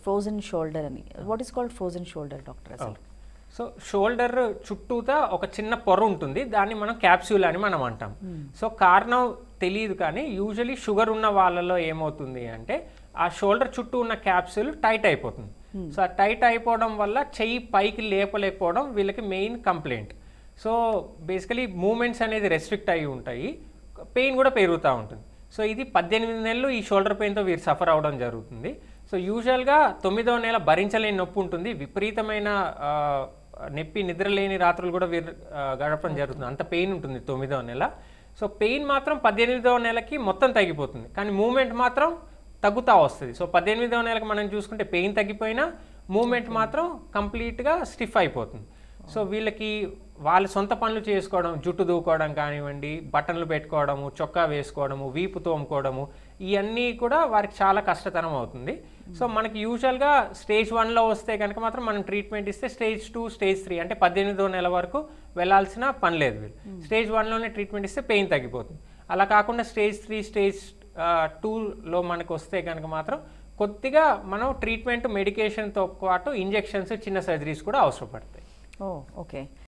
Frozen shoulder అని. What is called frozen shoulder doctor అసలు? So shoulder చుట్టూతా ఒక చిన్న పొర ఉంటుంది, దాన్ని మనం క్యాప్సూల్ అని మనం అంటాం. సో కారణం తెలియదు, కానీ యూజువలీ షుగర్ ఉన్న వాళ్ళలో ఏమవుతుంది అంటే ఆ షోల్డర్ చుట్టూ ఉన్న క్యాప్సూల్ టైట్ అయిపోతుంది. సో ఆ టైట్ అయిపోవడం వల్ల చెయ్యి పైకి లేపలేకపోవడం వీళ్ళకి main complaint. So basically moments అనేది రెస్ట్రిక్ట్ అయ్యి ఉంటాయి, పెయిన్ కూడా పెరుగుతూ ఉంటుంది. సో ఇది 18 నెలలు ఈ షోల్డర్ పెయిన్తో వీరు సఫర్ అవ్వడం జరుగుతుంది. సో యూజువల్గా 9వ నెల భరించలేని నొప్పి ఉంటుంది, విపరీతమైన నొప్పి, నిద్రలేని రాత్రులు కూడా వీరు గడపడం జరుగుతుంది, అంత పెయిన్ ఉంటుంది 9వ నెల. సో పెయిన్ మాత్రం 18వ నెలకి మొత్తం తగ్గిపోతుంది, కానీ మూమెంట్ మాత్రం తగ్గుతూ వస్తుంది. సో 18వ నెలకి మనం చూసుకుంటే పెయిన్ తగ్గిపోయినా మూమెంట్ మాత్రం కంప్లీట్గా స్టిఫ్ అయిపోతుంది. సో వీళ్ళకి వాళ్ళ సొంత పనులు చేసుకోవడం, జుట్టు దూకోవడం కానివ్వండి, బటన్లు పెట్టుకోవడము, చొక్కా వేసుకోవడము, వీపు తోముకోవడము, ఇవన్నీ కూడా వారికి చాలా కష్టతరం అవుతుంది. సో మనకి యూజువల్గా స్టేజ్ 1లో వస్తే కనుక మాత్రం మనం ట్రీట్మెంట్ ఇస్తే స్టేజ్ 2, స్టేజ్ 3 అంటే 18వ నెల వరకు వెళ్ళాల్సిన పని లేదు వీళ్ళు. స్టేజ్ 1లోనే ట్రీట్మెంట్ ఇస్తే పెయిన్ తగ్గిపోతుంది. అలా కాకుండా స్టేజ్ 3, స్టేజ్ 2లో మనకు వస్తే కనుక మాత్రం కొద్దిగా మనం ట్రీట్మెంట్ మెడికేషన్తో పాటు ఇంజెక్షన్స్, చిన్న సర్జరీస్ కూడా అవసరం పడతాయి. ఓ ఓకే.